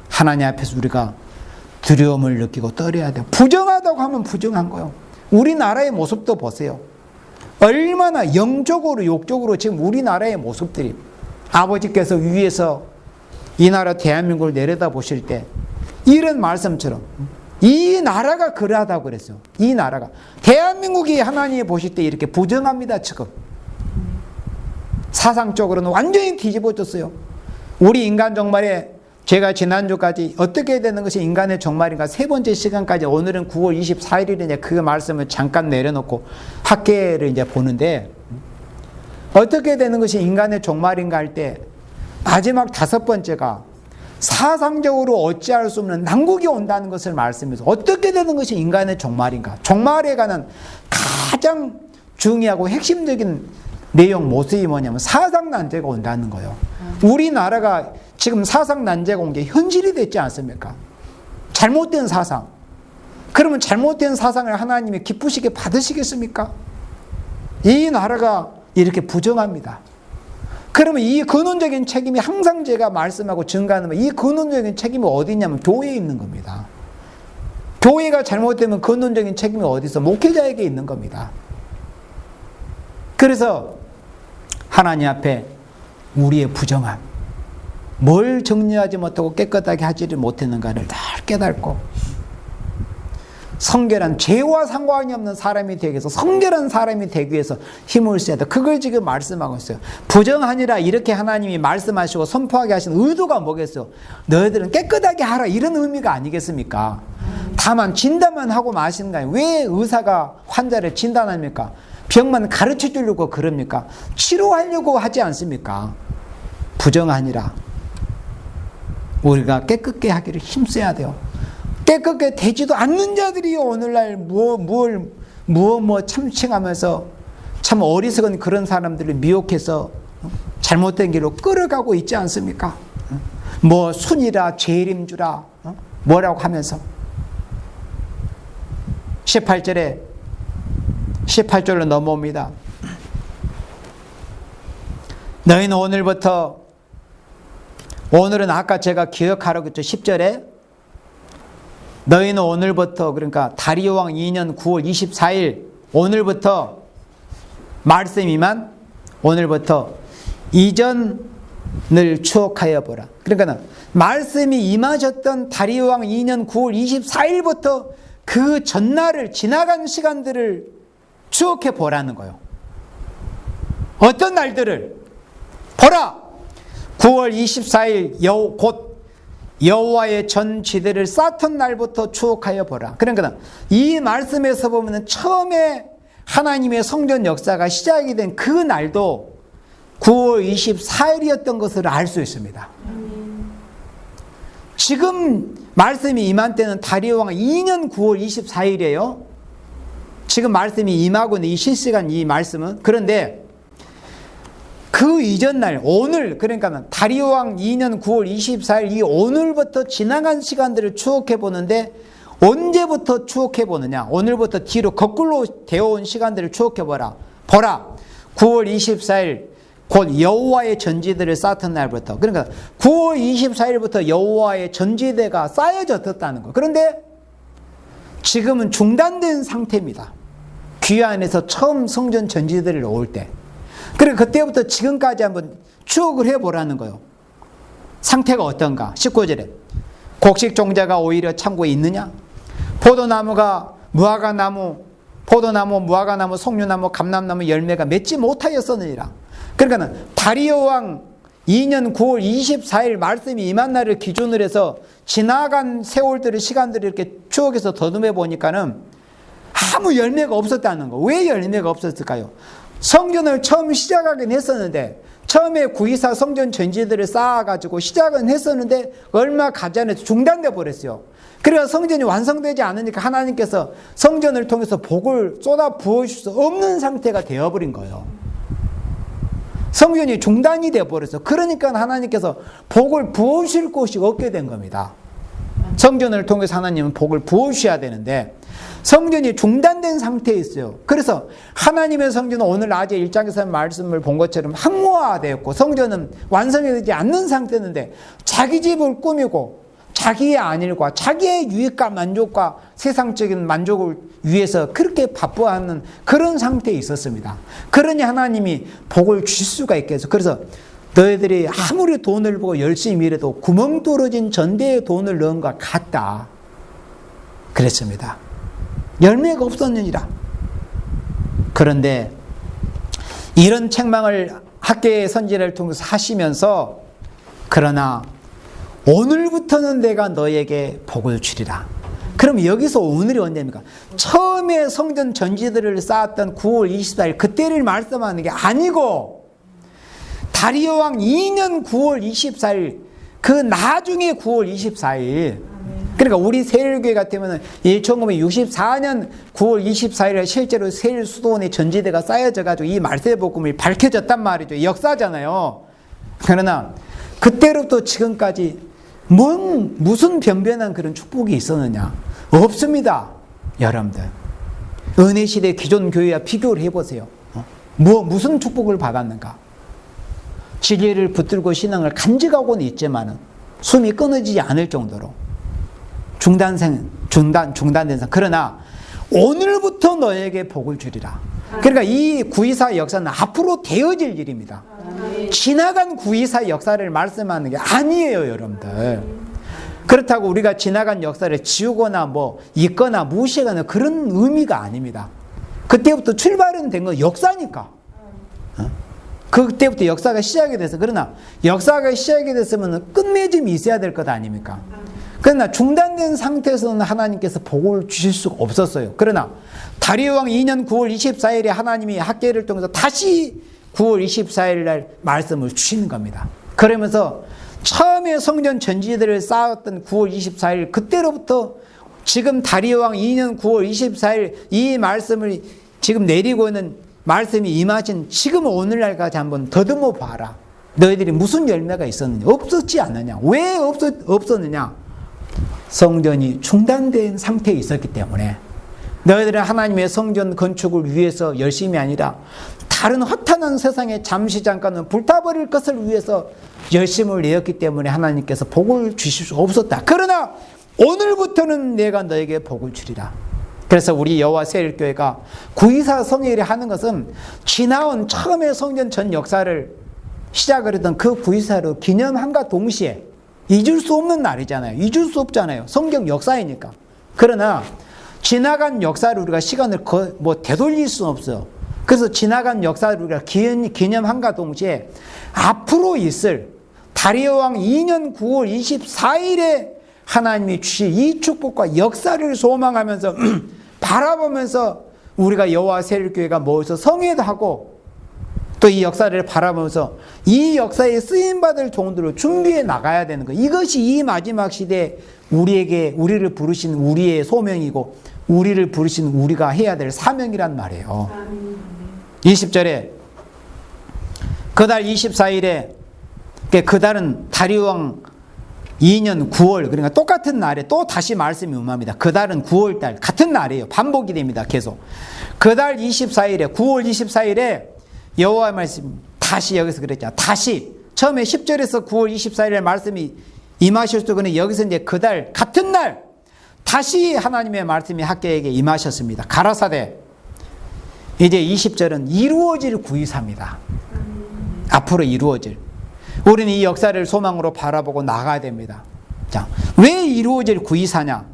하나님 앞에서 우리가 두려움을 느끼고 떨어야 돼요. 부정하다고 하면 부정한 거예요. 우리나라의 모습도 보세요. 얼마나 영적으로 욕적으로 지금 우리나라의 모습들이, 아버지께서 위에서 이 나라 대한민국을 내려다 보실 때 이런 말씀처럼 이 나라가 그러하다고 그랬어요. 이 나라가, 대한민국이 하나님이 보실 때 이렇게 부정합니다. 지금 사상적으로는 완전히 뒤집어졌어요. 우리 인간 종말에, 제가 지난주까지 어떻게 되는 것이 인간의 종말인가 세 번째 시간까지, 오늘은 9월 24일이냐 그 말씀을 잠깐 내려놓고 학계를 이제 보는데, 어떻게 되는 것이 인간의 종말인가 할 때 마지막 다섯 번째가 사상적으로 어찌할 수 없는 난국이 온다는 것을 말씀해서, 어떻게 되는 것이 인간의 종말인가, 종말에 관한 가장 중요하고 핵심적인 내용 모습이 뭐냐면 사상난제가 온다는 거예요. 우리나라가 지금 사상난제가 온 게 현실이 됐지 않습니까? 잘못된 사상. 그러면 잘못된 사상을 하나님이 기쁘시게 받으시겠습니까? 이 나라가 이렇게 부정합니다. 그러면 이 근원적인 책임이, 항상 제가 말씀하고 증가하는 이 근원적인 책임이 어디 있냐면 교회에 있는 겁니다. 교회가 잘못되면 근원적인 책임이 어디 있어? 목회자에게 있는 겁니다. 그래서 하나님 앞에 우리의 부정함, 뭘 정리하지 못하고 깨끗하게 하지를 못했는가를 다 깨닫고 성결한, 죄와 상관이 없는 사람이 되기 위해서, 성결한 사람이 되기 위해서 힘을 써야 돼. 그걸 지금 말씀하고 있어요. 부정하니라 이렇게 하나님이 말씀하시고 선포하게 하신 의도가 뭐겠어요? 너희들은 깨끗하게 하라, 이런 의미가 아니겠습니까? 다만 진단만 하고 마시는 거 아니에요. 왜 의사가 환자를 진단합니까? 병만 가르쳐 주려고 그럽니까? 치료하려고 하지 않습니까? 부정하니라 우리가 깨끗게 하기를 힘써야 돼요. 깨끗게 되지도 않는 자들이 오늘날 뭐 참칭하면서 참 어리석은 그런 사람들을 미혹해서 잘못된 길로 끌어가고 있지 않습니까? 뭐 순이라 재림주라 뭐라고 하면서 18절로 넘어옵니다. 너희는 오늘부터, 오늘은 아까 제가 기억하라고 했죠. 10절에 너희는 오늘부터, 그러니까 다리오왕 2년 9월 24일 오늘부터 말씀이만, 오늘부터 이전을 추억하여 보라. 그러니까 말씀이 임하셨던 다리오왕 2년 9월 24일부터 그 전날을, 지나간 시간들을 추억해 보라는 거예요. 어떤 날들을 보라. 9월 24일 곧 여호와의 전지대를 쌓던 날부터 추억하여 보라. 그러니까 이 말씀에서 보면 처음에 하나님의 성전 역사가 시작이 된 그 날도 9월 24일이었던 것을 알 수 있습니다. 지금 말씀이 임한 때는 다리오왕 2년 9월 24일이에요. 지금 말씀이 임하고 있는 이 실시간 이 말씀은. 그런데 그 이전 날, 오늘, 그러니까 다리오왕 2년 9월 24일 이 오늘부터 지나간 시간들을 추억해 보는데, 언제부터 추억해 보느냐? 오늘부터 뒤로 거꾸로 되어온 시간들을 추억해 보라. 9월 24일 곧 여호와의 전지대를 쌓던 날부터. 그러니까 9월 24일부터 여호와의 전지대가 쌓여졌다는 거예요. 그런데 지금은 중단된 상태입니다. 귀환에서 처음 성전 전지대를 놓을 때. 그리고 그때부터 지금까지 한번 추억을 해보라는 거예요. 상태가 어떤가? 19절에 곡식 종자가 오히려 창고에 있느냐? 포도나무, 무화과나무, 송류나무, 감람나무 열매가 맺지 못하였었느니라. 그러니까 다리오왕 2년 9월 24일 말씀이 임한 날을 기준으로 해서 지나간 세월들의 시간들을 이렇게 추억해서 더듬어 보니까는 아무 열매가 없었다는 거. 왜 열매가 없었을까요? 성전을 처음 시작하긴 했었는데 처음에 구이사 성전 전지들을 쌓아가지고 시작은 했었는데 얼마 가지 않아서 중단돼 버렸어요. 그래서 성전이 완성되지 않으니까 하나님께서 성전을 통해서 복을 쏟아 부어줄 수 없는 상태가 되어버린 거예요. 성전이 중단이 되어버렸어요. 그러니까 하나님께서 복을 부어주실 곳이 없게 된 겁니다. 성전을 통해서 하나님은 복을 부어주셔야 되는데 성전이 중단된 상태에 있어요. 그래서 하나님의 성전은 오늘 낮에 1장에서 말씀을 본 것처럼 항모화되었고 성전은 완성이 되지 않는 상태인데 자기 집을 꾸미고 자기의 안일과 자기의 유익과 만족과 세상적인 만족을 위해서 그렇게 바빠하는 그런 상태에 있었습니다. 그러니 하나님이 복을 주실 수가 있겠죠. 그래서 너희들이 아무리 돈을 보고 열심히 일해도 구멍 뚫어진 전대에 돈을 넣은 것 같다. 그랬습니다. 열매가 없었느니라. 그런데 이런 책망을 학계의 선지자를 통해서 하시면서 그러나 오늘부터는 내가 너에게 복을 주리라. 그럼 여기서 오늘이 언제입니까? 처음에 성전 전지들을 쌓았던 9월 24일 그때를 말씀하는 게 아니고 다리오 왕 2년 9월 24일 그 나중에 9월 24일 그러니까 우리 세일교회 같으면 1964년 9월 24일에 실제로 세일 수도원의 전지대가 쌓여져 가지고 이 말세복음이 밝혀졌단 말이죠. 역사잖아요. 그러나 그때로부터 지금까지 무슨 변변한 그런 축복이 있었느냐? 없습니다. 여러분들 은혜 시대 기존 교회와 비교를 해보세요. 무슨 축복을 받았는가? 진리를 붙들고 신앙을 간직하고는 있지만은 숨이 끊어지지 않을 정도로 중단된 상. 그러나 오늘부터 너에게 복을 주리라. 그러니까 이 구이사 역사는 앞으로 되어질 일입니다. 지나간 구이사 역사를 말씀하는 게 아니에요, 여러분들. 그렇다고 우리가 지나간 역사를 지우거나 잊거나 무시하거나 그런 의미가 아닙니다. 그때부터 출발은 된 건 역사니까. 그때부터 역사가 시작이 돼서 그러나 역사가 시작이 됐으면 끝맺음이 있어야 될 것 아닙니까? 그러나 중단된 상태에서는 하나님께서 복을 주실 수가 없었어요. 그러나 다리오 왕 2년 9월 24일에 하나님이 학계를 통해서 다시 9월 24일 날 말씀을 주시는 겁니다. 그러면서 처음에 성전 전지들을 쌓았던 9월 24일 그때로부터 지금 다리오 왕 2년 9월 24일 이 말씀을 지금 내리고 있는 말씀이 임하신 지금 오늘날까지 한번 더듬어 봐라. 너희들이 무슨 열매가 있었느냐? 없었지 않느냐? 왜 없었느냐? 성전이 중단된 상태에 있었기 때문에 너희들은 하나님의 성전 건축을 위해서 열심이 아니라 다른 허탄한 세상에 잠시 잠깐은 불타버릴 것을 위해서 열심을 내었기 때문에 하나님께서 복을 주실 수 없었다. 그러나 오늘부터는 내가 너에게 복을 주리라. 그래서 우리 여호와 세일교회가 구이사 성회를 하는 것은 지나온 처음의 성전 전 역사를 시작을 했던 그 구이사를 기념함과 동시에 잊을 수 없는 날이잖아요. 잊을 수 없잖아요. 성경 역사이니까. 그러나 지나간 역사를 우리가 시간을 되돌릴 수는 없어요. 그래서 지나간 역사를 우리가 기념함과 동시에 앞으로 있을 다리오 왕 2년 9월 24일에 하나님이 주실 이 축복과 역사를 소망하면서 바라보면서 우리가 여호와 세일교회가 모여서 성회도 하고 또 이 역사를 바라보면서 이 역사에 쓰임받을 종들을 준비해 나가야 되는 거예요. 이것이 이 마지막 시대에 우리를 부르신 우리의 소명이고 우리를 부르신 우리가 해야 될 사명이란 말이에요. 20절에 그달 24일에 그달은 다리오 왕 2년 9월 그러니까 똑같은 날에 또 다시 말씀이 임합니다. 그달은 9월달 같은 날이에요. 반복이 됩니다. 계속. 그달 24일에 9월 24일에 여호와의 말씀 다시 여기서 그랬죠. 다시 처음에 10절에서 9월 24일에 말씀이 임하실 수 그는 여기서 이제 그달 같은 날 다시 하나님의 말씀이 학계에게 임하셨습니다. 가라사대 이제 20절은 이루어질 구이사입니다. 앞으로 이루어질. 우리는 이 역사를 소망으로 바라보고 나가야 됩니다. 자, 왜 이루어질 구이사냐?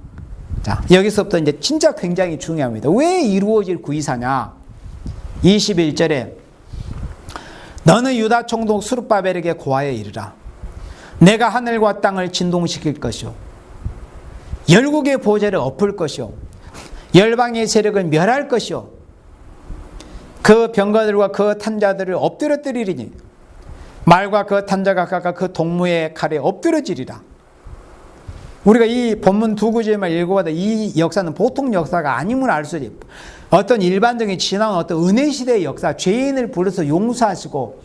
자, 여기서부터 이제 진짜 굉장히 중요합니다. 왜 이루어질 구이사냐? 21절에 너는 유다 총독 스룹바벨에게 고하여 이르라. 내가 하늘과 땅을 진동시킬 것이요 열국의 보좌를 엎을 것이요 열방의 세력을 멸할 것이요 그 병거들과 그 탄자들을 엎드려뜨리리니 말과 그 탄 자가 각각 그 동무의 칼에 엎드러지리라. 우리가 이 본문 두 구절만 읽어봐도 이 역사는 보통 역사가 아님을 알 수 있어요. 어떤 일반적인 지나온 어떤 은혜시대의 역사, 죄인을 불러서 용서하시고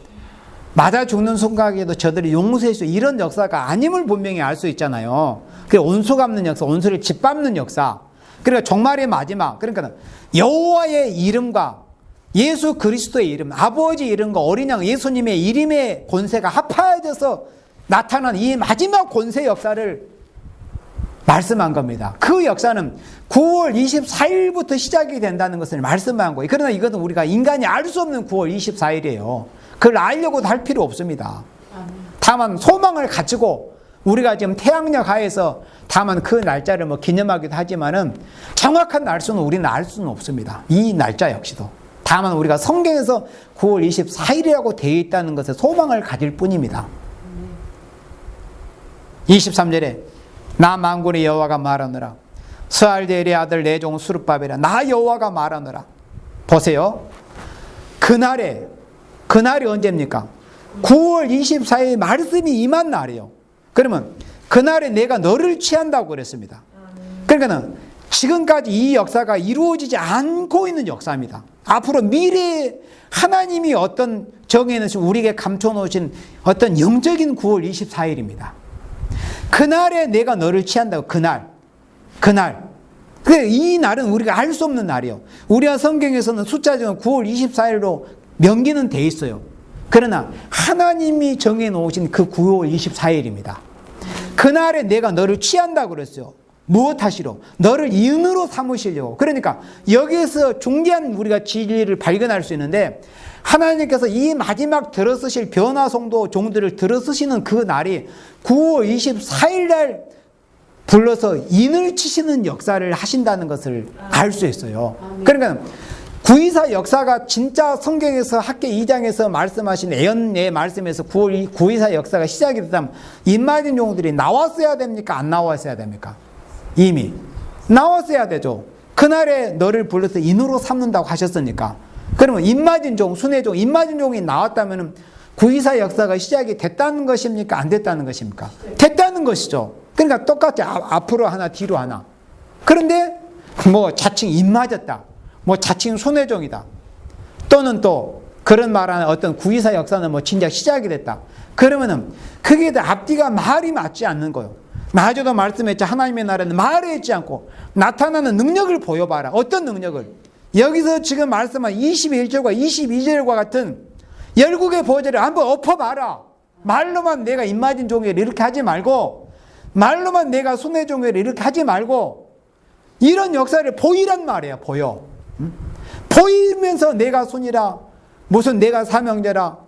맞아 죽는 순간에도 저들이 용서해주고 이런 역사가 아님을 분명히 알 수 있잖아요. 그 온수 갚는 역사, 온수를 짓밟는 역사. 그러니까 종말의 마지막, 그러니까 여호와의 이름과 예수 그리스도의 이름, 아버지 이름과 어린 양 예수님의 이름의 권세가 합하여져서 나타난 이 마지막 권세 역사를 말씀한 겁니다. 그 역사는 9월 24일부터 시작이 된다는 것을 말씀한 거예요. 그러나 이것은 우리가 인간이 알 수 없는 9월 24일이에요. 그걸 알려고도 할 필요 없습니다. 다만 소망을 가지고 우리가 지금 태양력 하에서 다만 그 날짜를 뭐 기념하기도 하지만은 정확한 날수는 우리는 알 수는 없습니다. 이 날짜 역시도. 다만 우리가 성경에서 9월 24일이라고 되어 있다는 것에 소망을 가질 뿐입니다. 23절에 나 만군의 여호와가 말하노라. 스알디엘의 아들 내 종 수르바벨아 나 여호와가 말하노라. 보세요. 그날이 언제입니까? 9월 24일 말씀이 임한 날이에요. 그러면 그날에 내가 너를 취한다고 그랬습니다. 그러니까 지금까지 이 역사가 이루어지지 않고 있는 역사입니다. 앞으로 미래에 하나님이 어떤 정해놓으신 우리에게 감춰놓으신 어떤 영적인 9월 24일입니다. 그날에 내가 너를 취한다고. 그날. 이 날은 우리가 알 수 없는 날이에요. 우리가 성경에서는 숫자적으로 9월 24일로 명기는 돼 있어요. 그러나 하나님이 정해놓으신 그 9월 24일입니다. 그날에 내가 너를 취한다고 그랬어요. 무엇하시로? 너를 인으로 삼으시려고. 그러니까 여기에서 중대한 우리가 진리를 발견할 수 있는데 하나님께서 이 마지막 들어서실 변화성도 종들을 들어서시는 그 날이 9월 24일 날 불러서 인을 치시는 역사를 하신다는 것을 알 수 있어요. 그러니까 구이사 역사가 진짜 성경에서 학계 2장에서 말씀하신 예언의 말씀에서 구이사 역사가 시작이 됐다면 임마진 종들이 나왔어야 됩니까? 안 나왔어야 됩니까? 이미 나왔어야 되죠. 그날에 너를 불러서 인으로 삼는다고 하셨으니까. 그러면 임마진 종, 순회종, 임마진 종이 나왔다면 구이사 역사가 시작이 됐다는 것입니까? 안 됐다는 것입니까? 됐다는 것이죠. 그러니까 똑같이 앞으로 하나 뒤로 하나. 그런데 뭐 자칭 임맞았다. 뭐 자칭 손해종이다. 또는 또 그런 말하는 어떤 구이사 역사는 뭐 진작 시작이 됐다. 그러면은 그게 앞뒤가 말이 맞지 않는 거예요. 마저도 말씀했죠. 하나님의 나라는 말에 있지 않고 나타나는 능력을 보여봐라. 어떤 능력을? 여기서 지금 말씀한 21절과 22절과 같은 열국의 보좌를 한번 엎어봐라. 말로만 내가 임마진 종이를 이렇게 하지 말고 말로만 내가 손해종이를 이렇게 하지 말고 이런 역사를 보이란 말이에요. 보여. 보이면서 내가 손이라 무슨 내가 사명자라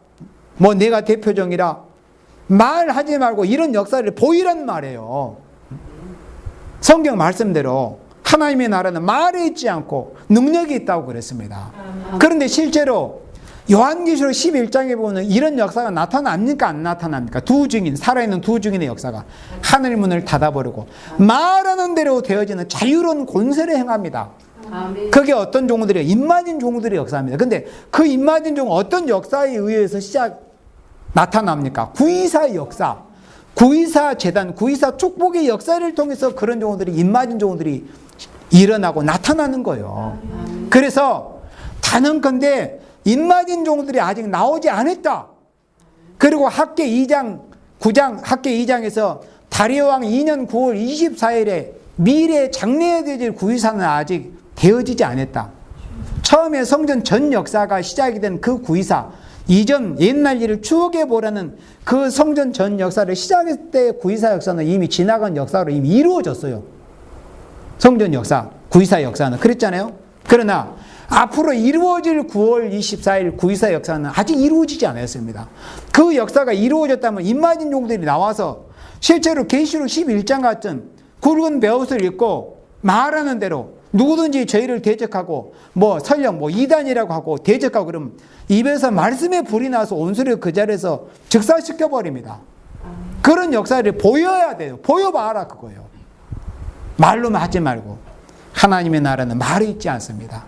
뭐 내가 대표종이라 말하지 말고 이런 역사를 보이란 말이에요. 성경 말씀대로 하나님의 나라는 말에 있지 않고 능력이 있다고 그랬습니다. 그런데 실제로 요한계시록 11장에 보면 이런 역사가 나타납니까? 안 나타납니까? 두 증인, 살아있는 두 증인의 역사가 하늘 문을 닫아버리고 말하는 대로 되어지는 자유로운 권세를 행합니다. 그게 어떤 종들이에요? 임마진 종들의 역사입니다. 근데 그 임마진 종은 어떤 역사에 의해서 나타납니까? 구이사 역사, 구이사 재단, 구이사 축복의 역사를 통해서 그런 종들이 임마진 종들이 일어나고 나타나는 거예요. 그래서 단언컨대 임마진 종들이 아직 나오지 않았다. 그리고 학계 2장, 9장, 학계 2장에서 다리오왕 2년 9월 24일에 미래에 장래되어질 구이사는 아직 되어지지 않았다. 처음에 성전 전 역사가 시작이 된 그 구이사, 이전 옛날 일을 추억해 보라는 그 성전 전 역사를 시작했을 때 구이사 역사는 이미 지나간 역사로 이미 이루어졌어요. 성전 역사, 구이사 역사는 그랬잖아요. 그러나 앞으로 이루어질 9월 24일 구이사 역사는 아직 이루어지지 않았습니다. 그 역사가 이루어졌다면 임마진 종들이 나와서 실제로 계시록 11장 같은 굵은 베옷을 입고 말하는 대로 누구든지 죄를 대적하고 뭐 설령 뭐 이단이라고 하고 대적하고 그러면 입에서 말씀의 불이 나서 온수를 그 자리에서 즉사시켜버립니다. 그런 역사를 보여야 돼요. 보여봐라 그거예요. 말로만 하지 말고. 하나님의 나라는 말이 있지 않습니다.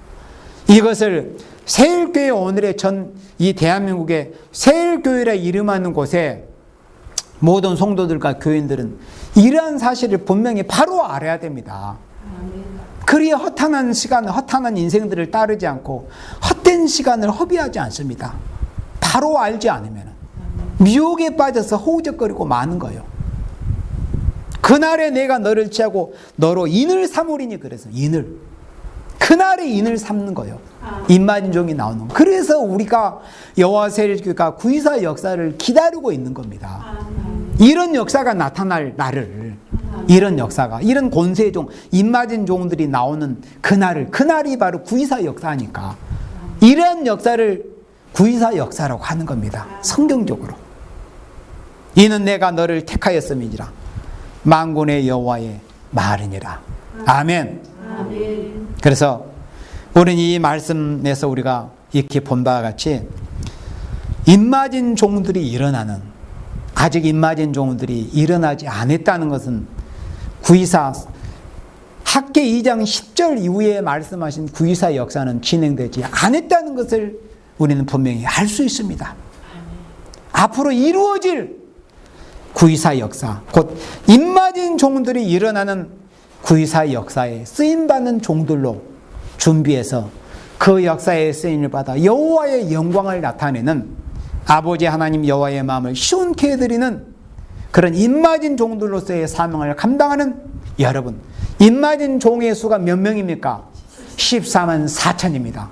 이것을 세일교회, 오늘의 이 대한민국의 세일교회라 이름하는 곳에 모든 성도들과 교인들은 이러한 사실을 분명히 바로 알아야 됩니다. 그리야 허탄한 시간, 허탄한 인생들을 따르지 않고 헛된 시간을 허비하지 않습니다. 바로 알지 않으면 미혹에 빠져서 허우적거리고 마는 거예요. 그날에 내가 너를 취하고 너로 인을 삼으리니, 그래서 인을, 그날에 인을 삼는 거예요. 인마진종이 나오는 거. 그래서 우리가 여호와 세일교회가 구이사 역사를 기다리고 있는 겁니다. 이런 역사가 나타날 날을, 이런 역사가, 이런 권세종, 인마진종들이 나오는 그날이 바로 구이사 역사니까 이런 역사를 구이사 역사라고 하는 겁니다. 성경적으로. 이는 내가 너를 택하였음이니라. 만군의 여호와의 말이니라. 아멘. 그래서 우리는 이 말씀에서 우리가 이렇게 본 바와 같이 인마진 종들이 일어나는, 아직 인마진 종들이 일어나지 않았다는 것은 구이사 학계 2장 10절 이후에 말씀하신 구이사 역사는 진행되지 않았다는 것을 우리는 분명히 알 수 있습니다. 앞으로 이루어질 구이사 역사, 곧 인마진 종들이 일어나는 구이사 역사에 쓰임받는 종들로 준비해서 그 역사에 쓰임을 받아 여호와의 영광을 나타내는 아버지 하나님 여호와의 마음을 시원케 해드리는 그런 인마진 종들로서의 사명을 감당하는 여러분, 인마진 종의 수가 몇 명입니까? 14만 4천입니다.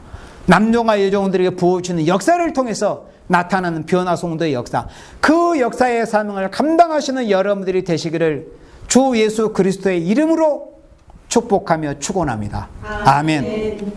남종과 여종들에게 부어주는 역사를 통해서 나타나는 변화 성도의 역사, 그 역사의 사명을 감당하시는 여러분들이 되시기를 주 예수 그리스도의 이름으로 축복하며 축원합니다. 아멘.